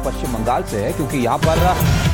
पश्चिम बंगाल से है, क्योंकि यहाँ पर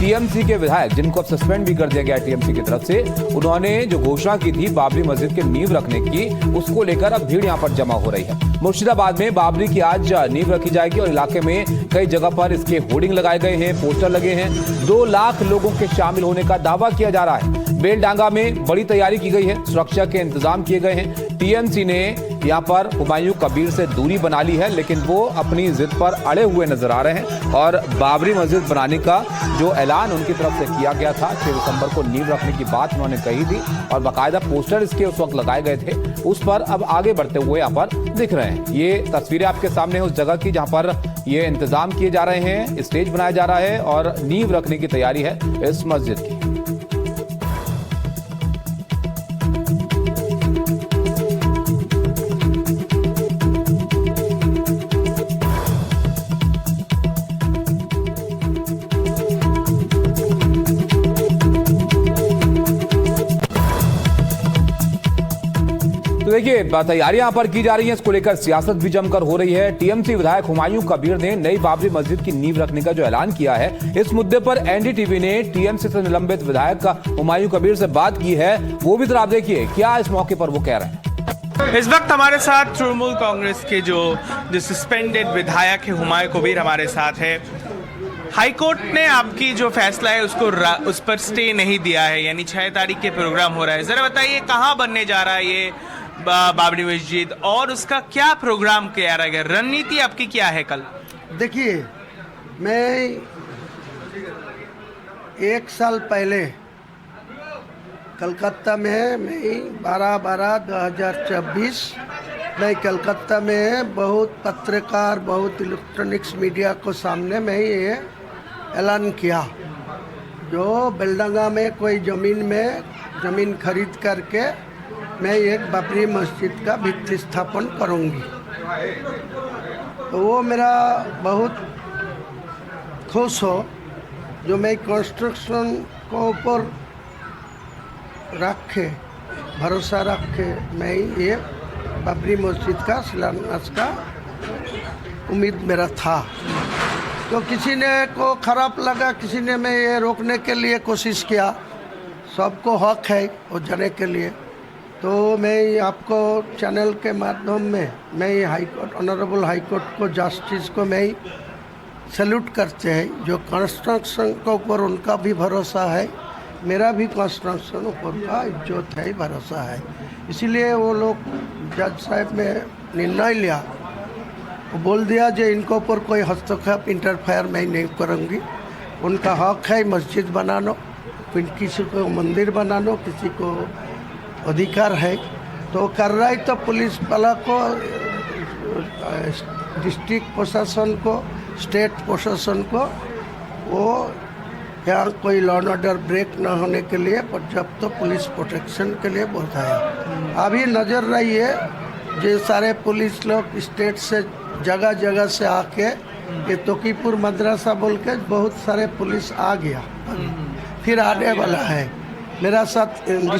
टीएमसी के विधायक, जिनको अब सस्पेंड भी कर दिया गया टीएमसी की तरफ से, उन्होंने जो घोषणा की थी बाबरी मस्जिद के नींव रखने की, उसको लेकर अब भीड़ यहाँ पर जमा हो रही है। मुर्शिदाबाद में बाबरी की आज नींव रखी जाएगी और इलाके में कई जगह पर इसके होर्डिंग लगाए गए हैं, पोस्टर लगे हैं। 2 लाख लोगों के शामिल होने का दावा किया जा रहा है। बेलडांगा में बड़ी तैयारी की गई है, सुरक्षा के इंतजाम किए गए हैं। टीएमसी ने यहाँ पर हुमायूं कबीर से दूरी बना ली है, लेकिन वो अपनी जिद पर अड़े हुए नजर आ रहे हैं और बाबरी मस्जिद बनाने का जो ऐलान उनकी तरफ से किया गया था, 6 दिसंबर को नींव रखने की बात उन्होंने कही थी और बाकायदा पोस्टर इसके उस वक्त लगाए गए थे, उस पर अब आगे बढ़ते हुए यहाँ पर दिख रहे हैं। ये तस्वीरें आपके सामने उस जगह की जहाँ पर ये इंतजाम किए जा रहे हैं, स्टेज बनाया जा रहा है और नींव रखने की तैयारी है इस मस्जिद की। तो देखिए, तैयारियां यहां पर की जा रही हैं, इसको लेकर सियासत भी जमकर हो रही है। टीएमसी विधायक हुमायूं कबीर ने नई बाबरी मस्जिद की नींव रखने का जो ऐलान किया है, इस मुद्दे पर एनडीटीवी ने टीएमसी से निलंबित विधायक हुमायूं कबीर से बात की है। वो भी जरा आप देखिए क्या इस मौके पर वो कह रहे हैं। इस वक्त हमारे साथ तृणमूल कांग्रेस के जो सस्पेंडेड विधायक है हुमायूं कबीर हमारे साथ है। हाईकोर्ट ने आपकी जो फैसला है उस पर स्टे नहीं दिया है, यानी 6 तारीख के प्रोग्राम हो रहा है। जरा बताइए कहाँ बनने जा रहा है ये बाबरी मस्जिद और उसका क्या प्रोग्राम किया रहेगा, रणनीति आपकी क्या है कल? देखिए, मैं 1 साल पहले कलकत्ता में 12/12/2024 मैं कलकत्ता में बहुत पत्रकार, बहुत इलेक्ट्रॉनिक्स मीडिया को सामने मैं ये ऐलान किया, जो बेलडांगा में कोई ज़मीन खरीद करके मैं एक बाबरी मस्जिद का भित्ति स्थापन करूंगी। तो वो मेरा बहुत खुश हो, जो मैं कंस्ट्रक्शन को ऊपर रख के भरोसा रख के मैं ये बाबरी मस्जिद का शिलान्यास का उम्मीद मेरा था। तो किसी ने को खराब लगा, किसी ने मैं ये रोकने के लिए कोशिश किया। सबको हक है वो जाने के लिए। तो मैं आपको चैनल के माध्यम में मैं हाईकोर्ट, ऑनरेबल हाईकोर्ट को, जस्टिस को मैं सैल्यूट करते हैं, जो कंस्ट्रक्शन के ऊपर उनका भी भरोसा है, मेरा भी कंस्ट्रक्शन ऊपर का इज्जत है, भरोसा है। इसीलिए वो लोग जज साहब ने निर्णय लिया, वो बोल दिया जो इनके ऊपर कोई हस्तक्षेप, इंटरफेयर मैं नहीं करूँगी। उनका हक है मस्जिद बनाना, किसी को मंदिर बनाना, किसी को अधिकार है तो कर रहा है। तो पुलिस वाला को, डिस्ट्रिक्ट प्रशासन को, स्टेट प्रशासन को वो यहाँ कोई लॉ एंड ऑर्डर ब्रेक न होने के लिए पर्याप्त तो पुलिस प्रोटेक्शन के लिए बताया। अभी नज़र रही है जो सारे पुलिस लोग स्टेट से जगह जगह से आके ये तोकीपुर मदरसा बोल के बहुत सारे पुलिस आ गया, फिर आने वाला है मेरा साथ।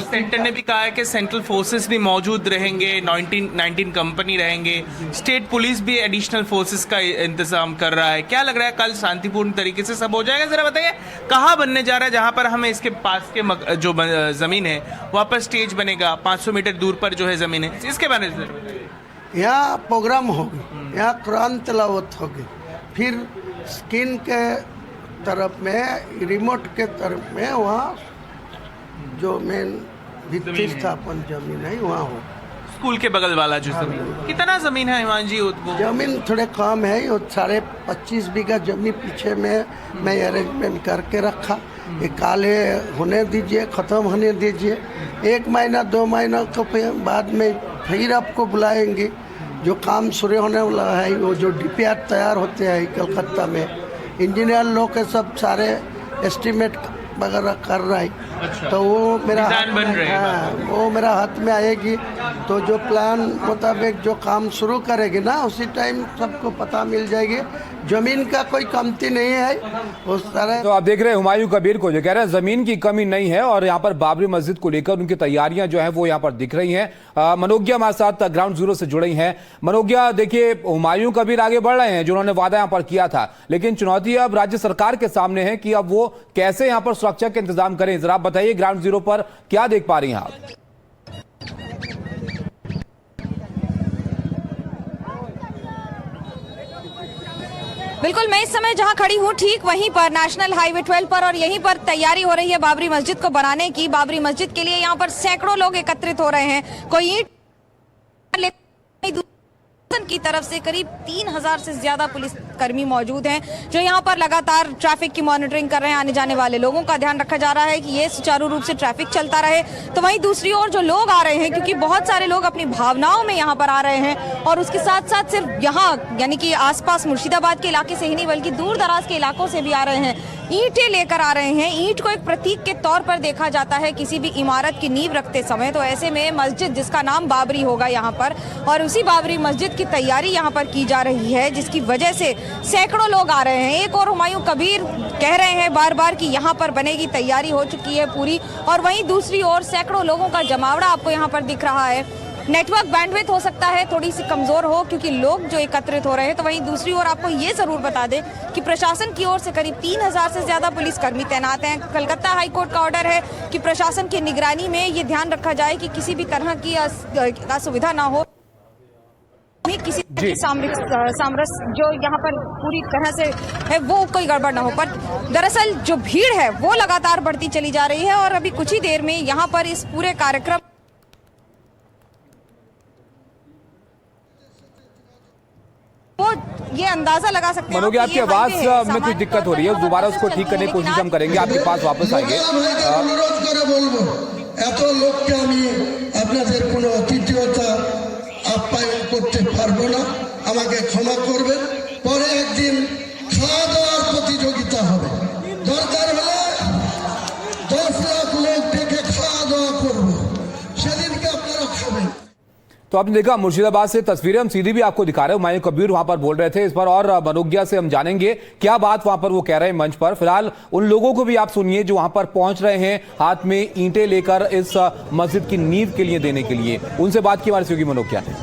सेंटर ने भी कहा है कि सेंट्रल फोर्सेस भी मौजूद रहेंगे, 19 कंपनी रहेंगे, स्टेट पुलिस भी एडिशनल फोर्सेस का इंतजाम कर रहा है। क्या लग रहा है कल शांतिपूर्ण तरीके से सब हो जाएगा? जरा बताइए कहाँ बनने जा रहा है, जहाँ पर हमें इसके पास के जो ज़मीन है वहाँ पर स्टेज बनेगा, 500 मीटर दूर पर जो है ज़मीन है, इसके बारे में यहाँ प्रोग्राम होगी, यहाँ कुरान तिलावत होगी, फिर स्क्रीन के तरफ में, रिमोट के तरफ में वहाँ जो मेन भित्ति स्थापन जमीन है वहाँ हो। स्कूल के बगल वाला जो जमीन, कितना जमीन है हिमांशु जी? जमीन थोड़े कम है, वो 25.5 बीघा जमीन पीछे में मैं अरेंजमेंट करके रखा। ये काले होने दीजिए, ख़त्म होने दीजिए, 1 महीना 2 महीना के बाद में फिर आपको बुलाएंगे। जो काम शुरू होने वाला है, वो जो डीपीआर तैयार होते हैं कलकत्ता में, इंजीनियर लोग के सब सारे एस्टिमेट वगैरह कर रहा है। अच्छा। तो वो मेरा वो मेरा हाथ में आएगी, तो जो प्लान मुताबिक जो काम शुरू करेगी ना, उसी टाइम सबको पता मिल जाएगी जमीन का कोई कमती नहीं है उस तरह। तो आप देख रहे हैं हुमायूं कबीर को जो कह रहे हैं जमीन की कमी नहीं है और यहाँ पर बाबरी मस्जिद को लेकर उनकी तैयारियां जो है वो यहाँ पर दिख रही हैं। मनोज्ञा हमारे साथ ग्राउंड जीरो से जुड़ी हैं। मनोज्ञा, देखिए हुमायूं कबीर आगे बढ़ रहे हैं जो उन्होंने वादा यहाँ पर किया था, लेकिन चुनौती अब राज्य सरकार के सामने है कि अब वो कैसे यहाँ पर सुरक्षा के इंतजाम करें। जरा आप बताइए ग्राउंड जीरो पर क्या देख पा रही हैं आप? बिल्कुल, मैं इस समय जहां खड़ी हूं ठीक वहीं पर नेशनल हाईवे 12 पर, और यहीं पर तैयारी हो रही है बाबरी मस्जिद को बनाने की। बाबरी मस्जिद के लिए यहां पर सैकड़ों लोग एकत्रित हो रहे हैं। कोई ईंट की तरफ से करीब 3000 से ज्यादा पुलिसकर्मी मौजूद हैं जो यहां पर लगातार ट्रैफिक की मॉनिटरिंग कर रहे हैं। आने जाने वाले लोगों का ध्यान रखा जा रहा है कि ये सुचारू रूप से ट्रैफिक चलता रहे। तो वहीं दूसरी ओर जो लोग आ रहे हैं, क्योंकि बहुत सारे लोग अपनी भावनाओं में यहां पर आ रहे हैं और उसके साथ साथ सिर्फ यहाँ यानी कि आसपास मुर्शिदाबाद के इलाके से ही नहीं बल्कि दूर दराज के इलाकों से भी आ रहे हैं, ईंटें लेकर आ रहे हैं। ईंट को एक प्रतीक के तौर पर देखा जाता है किसी भी इमारत की नींव रखते समय। तो ऐसे में मस्जिद जिसका नाम बाबरी होगा यहाँ पर, और उसी बाबरी मस्जिद की तैयारी यहाँ पर की जा रही है, जिसकी वजह से सैकड़ों लोग आ रहे हैं। एक और हुमायूं कबीर कह रहे हैं बार बार कि यहाँ पर बनेगी, तैयारी हो चुकी है पूरी, और वहीं दूसरी ओर सैकड़ों लोगों का जमावड़ा आपको यहाँ पर दिख रहा है। नेटवर्क बैंडविड्थ हो सकता है थोड़ी सी कमजोर हो क्योंकि लोग जो एकत्रित हो रहे हैं। तो वहीं दूसरी ओर आपको ये जरूर बता दें कि प्रशासन की ओर से करीब 3000 से ज्यादा पुलिसकर्मी तैनात हैं। कलकत्ता हाईकोर्ट का ऑर्डर है कि प्रशासन की निगरानी में ये ध्यान रखा जाए कि किसी भी तरह की असुविधा ना हो, किसी तरह की सामरस्य जो यहाँ पर पूरी तरह से है वो कोई गड़बड़ ना हो। पर दरअसल जो भीड़ है वो लगातार बढ़ती चली जा रही है और अभी कुछ ही देर में यहाँ पर इस पूरे कार्यक्रम वो ये अंदाजा लगा सकते हैं। मनोज, आपकी आवाज में कुछ दिक्कत हो रही है, दोबारा उसको ठीक करने की कोशिश हम करेंगे, आपके पास वापस आएंगे। এত লোককে আমি আপনাদের কোনো অতিথিয়তা আপ্যায়ন করতে পারবো না, আমাকে ক্ষমা করবেন। পরে একদিন খাওয়া দাওয়ার প্রতিযোগিতা হবে, দরকার হলে 10 লাখ লোক ডেকে খাওয়া দাওয়া করবো, সেদিনকে আপনারা খাবেন। तो आपने देखा मुर्शिदाबाद से तस्वीरें हम सीधी भी आपको दिखा रहे हैं। हुमायूं कबीर वहां पर बोल रहे थे। इस पर और मनोज्ञा से हम जानेंगे क्या बात वहां पर वो कह रहे हैं मंच पर। फिलहाल उन लोगों को भी आप सुनिए जो वहां पर पहुंच रहे हैं हाथ में ईंटें लेकर इस मस्जिद की नींव के लिए देने के लिए। उनसे बात की हमारी सहयोगी मनोज्ञा ने।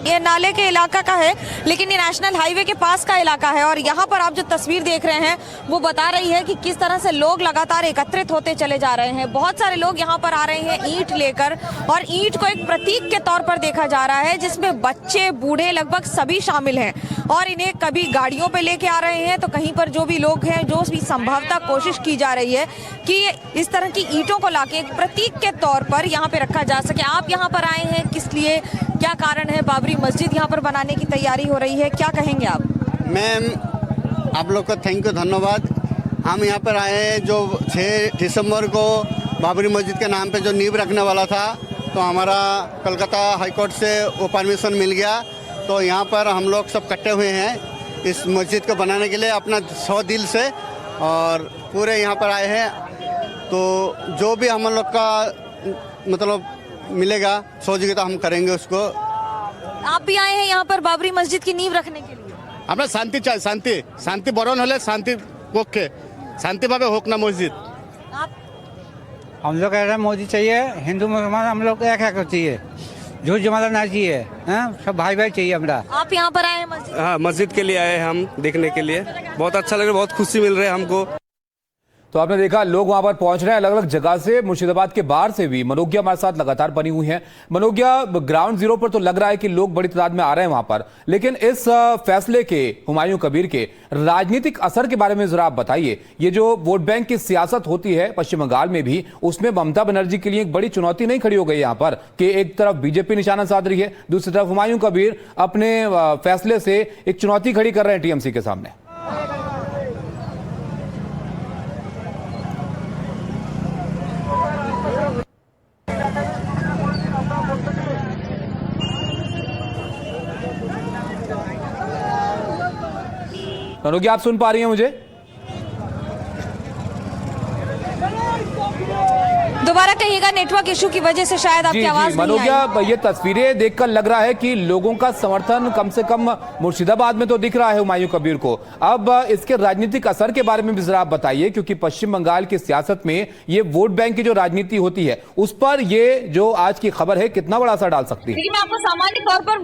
ये नाले के इलाका का है, लेकिन ये नेशनल हाईवे के पास का इलाका है और यहाँ पर आप जो तस्वीर देख रहे हैं वो बता रही है कि किस तरह से लोग लगातार एकत्रित होते चले जा रहे हैं। बहुत सारे लोग यहाँ पर आ रहे हैं ईंट लेकर, और ईंट को एक प्रतीक के तौर पर देखा जा रहा है जिसमें बच्चे बूढ़े लगभग सभी शामिल हैं। और इन्हें कभी गाड़ियों पे लेके आ रहे हैं तो कहीं पर जो भी लोग हैं, जो भी संभवतः कोशिश की जा रही है कि इस तरह की ईंटों को लाके एक प्रतीक के तौर पर यहाँ पे रखा जा सके। आप यहाँ पर आए हैं किस लिए, क्या कारण है? बाबरी मस्जिद यहाँ पर बनाने की तैयारी हो रही है, क्या कहेंगे आप? मैम, आप लोग को थैंक यू, धन्यवाद। हम यहाँ पर आए हैं जो 6 दिसंबर को बाबरी मस्जिद के नाम पे जो नींव रखने वाला था, तो हमारा कलकत्ता हाईकोर्ट से वो परमिशन मिल गया। तो यहाँ पर हम लोग सब इकट्ठे हुए हैं इस मस्जिद को बनाने के लिए अपना 100 दिल से, और पूरे यहाँ पर आए हैं। तो जो भी हम लोग का मतलब मिलेगा सहयोगिता हम करेंगे उसको। आप भी आए हैं यहाँ पर बाबरी मस्जिद की नींव रखने के लिए? আমরা শান্তি চাই, শান্তি শান্তি বরণ হলে শান্তির পক্ষে, শান্তিভাবে হোক না মসজিদ। हम लोग कह रहे हैं मोदी चाहिए, हिंदू मुसलमान हम लोग एक चाहिए, झूठ जमाना ना चाहिए, सब भाई भाई चाहिए हमारा। आप यहाँ पर आए हैं मस्जिद? हाँ, मस्जिद के लिए आए हैं हम देखने के लिए। बहुत अच्छा लग रहा है, बहुत खुशी मिल रही है हमको। तो आपने देखा लोग वहां पर पहुंच रहे हैं अलग अलग जगह से, मुर्शिदाबाद के बाहर से भी। मनोज्ञा हमारे साथ लगातार बनी हुई है। मनोज्ञा, ग्राउंड जीरो पर तो लग रहा है कि लोग बड़ी तादाद में आ रहे हैं वहां पर, लेकिन इस फैसले के, हुमायूं कबीर के राजनीतिक असर के बारे में जरा आप बताइए। ये जो वोट बैंक की सियासत होती है पश्चिम बंगाल में भी, उसमें ममता बनर्जी के लिए एक बड़ी चुनौती नहीं खड़ी हो गई यहाँ पर कि एक तरफ बीजेपी निशाना साध रही है, दूसरी तरफ हुमायूं कबीर अपने फैसले से एक चुनौती खड़ी कर रहे हैं टीएमसी के सामने। मनोज्ञा, आप सुन पा रही हैं मुझे? दोबारा कहिएगा, नेटवर्क इशू की वजह से शायद आपकी आवाज नहीं आई। मनोज्ञा, ये तस्वीरें देखकर लग रहा है कि लोगों का समर्थन कम से कम मुर्शिदाबाद में तो दिख रहा है हुमायूं कबीर को। अब इसके राजनीतिक असर के बारे में भी जरा आप बताइए, क्योंकि पश्चिम बंगाल की सियासत में ये वोट बैंक की जो राजनीति होती है उस पर ये जो आज की खबर है कितना बड़ा असर डाल सकती है? देखिए, मैं आपको सामान्य तौर पर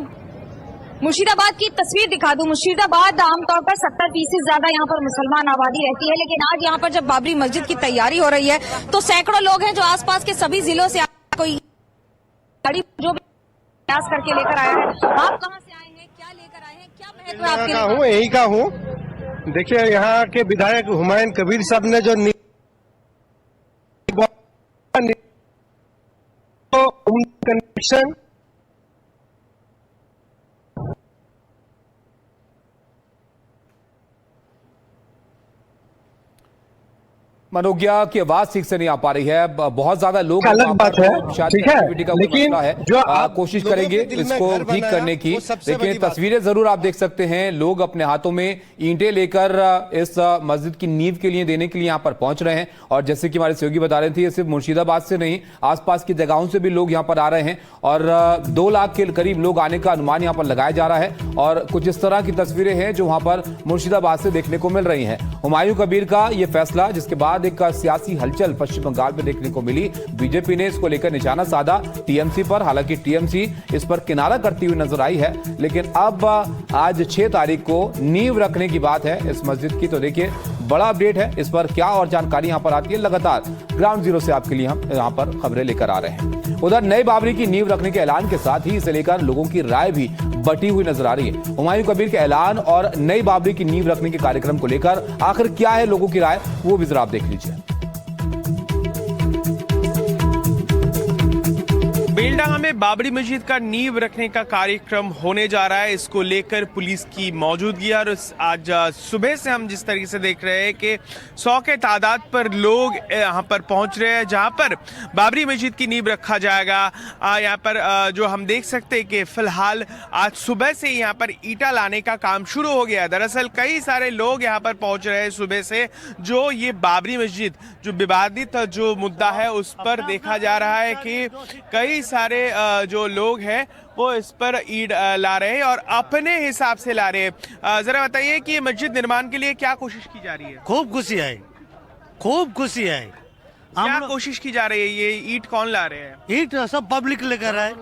मुर्शिदाबाद की तस्वीर दिखा दूं। मुर्शिदाबाद आमतौर पर 70% से ज्यादा यहाँ पर मुसलमान आबादी रहती है, लेकिन आज यहाँ पर जब बाबरी मस्जिद की तैयारी हो रही है तो सैकड़ों लोग हैं जो आसपास के सभी जिलों से कोई गाड़ी जो भी प्रयास करके लेकर आया है। आप कहाँ से आए हैं, क्या लेकर आए हैं, क्या महत्व है आपके लिए? हूँ, यही का हूँ। देखिए, यहाँ के विधायक हुमायूं कबीर साहब ने जो कनेक्शन मनोज्ञा की आवाज ठीक से नहीं आ पा रही है, बहुत ज्यादा लोग अलग बात है, ठीक है, लेकिन जो आप कोशिश करेंगे इसको ठीक करने की, लेकिन तस्वीरें जरूर आप देख सकते हैं। लोग अपने हाथों में ईंटें लेकर इस मस्जिद की नींव के लिए देने के लिए यहाँ पर पहुंच रहे हैं। और जैसे कि हमारे सहयोगी बता रहे थे, सिर्फ मुर्शिदाबाद से नहीं, आसपास की जगहों से भी लोग यहाँ पर आ रहे हैं और 2 लाख के करीब लोग आने का अनुमान यहाँ पर लगाया जा रहा है। और कुछ इस तरह की तस्वीरें हैं जो वहां पर मुर्शिदाबाद से देखने को मिल रही हैं। हुमायूं कबीर का ये फैसला, जिसके बाद एक सियासी हलचल पश्चिम बंगाल में देखने को मिली। बीजेपी ने इसको लेकर निशाना साधा टीएमसी पर, हालांकि टीएमसी इस पर किनारा करती हुई नजर आई है। लेकिन अब आज 6 तारीख को नींव रखने की बात है इस मस्जिद की, तो देखिए बड़ा अपडेट है। इस पर क्या और जानकारी यहां पर आती है, लगातार ग्राउंड जीरो से आपके लिए हम यहां पर खबरें लेकर आ रहे हैं। उधर नई बाबरी की नींव रखने के ऐलान के साथ ही इसे लेकर लोगों की राय भी बटी हुई नजर आ रही है। हुमायूं कबीर के ऐलान और नई बाबरी की नींव रखने के कार्यक्रम को लेकर आखिर क्या है लोगों की राय, वो भी जरा आप देख लीजिए। बेलडांगा में बाबरी मस्जिद का नींव रखने का कार्यक्रम होने जा रहा है। इसको लेकर पुलिस की मौजूदगी, और आज सुबह से हम जिस तरीके से देख रहे हैं कि 100 के तादाद पर लोग यहाँ पर पहुँच रहे हैं जहाँ पर बाबरी मस्जिद की नींव रखा जाएगा। यहाँ पर जो हम देख सकते हैं कि फिलहाल आज सुबह से यहाँ पर ईंटा लाने का काम शुरू हो गया है। दरअसल कई सारे लोग यहाँ पर पहुँच रहे हैं सुबह से, जो ये बाबरी मस्जिद जो विवादित जो मुद्दा है उस पर देखा जा रहा है कि कई सारे जो लोग हैं वो इस पर ईंट ला रहे हैं और अपने हिसाब से ला रहे हैं। जरा बताइए कि ये मस्जिद निर्माण के लिए क्या कोशिश की जा रही है? खूब खुशी है, खूब खुशी है। क्या कोशिश की जा रही है? ये ईंट कौन ला रहे हैं? ईट सब पब्लिक लेकर आए,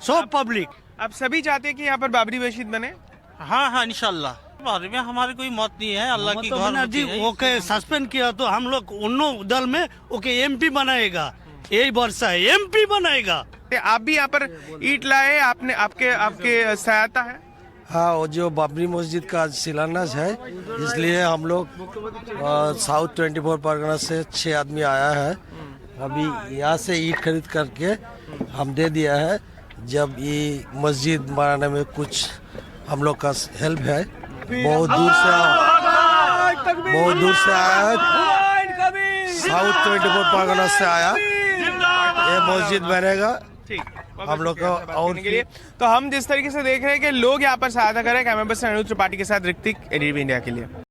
सब पब्लिक। अब सभी चाहते हैं कि यहाँ पर बाबरी मस्जिद बने? हाँ हाँ, इंशाल्लाह। बारे में हमारी कोई मत नहीं है, अल्लाह की जी ओके सस्पेंड किया तो हम लोग उन्नो दल में ओके एमपी बनाएगा, यही वर्षा है एमपी बनाएगा। आप भी यहाँ पर ईंट लाए, आपने आपके सहायता है? हाँ, वो जो बाबरी मस्जिद का शिलान्यास है, इसलिए हम लोग साउथ 24 परगना से 6 आदमी आया है। अभी यहाँ से ईंट खरीद करके हम दे दिया है। जब ये मस्जिद बनाने में कुछ हम लोग का हेल्प है, बहुत दूर से आया है, साउथ 24 परगना से आया। ये मस्जिद बनेगा हम लोग को और के लिए। तो हम जिस तरीके से देख रहे हैं कि लोग यहाँ पर सहायता कर रहे हैं। कैमरा पर्सन अनु त्रिपाठी के साथ ऋतिक, एडीबी इंडिया के लिए।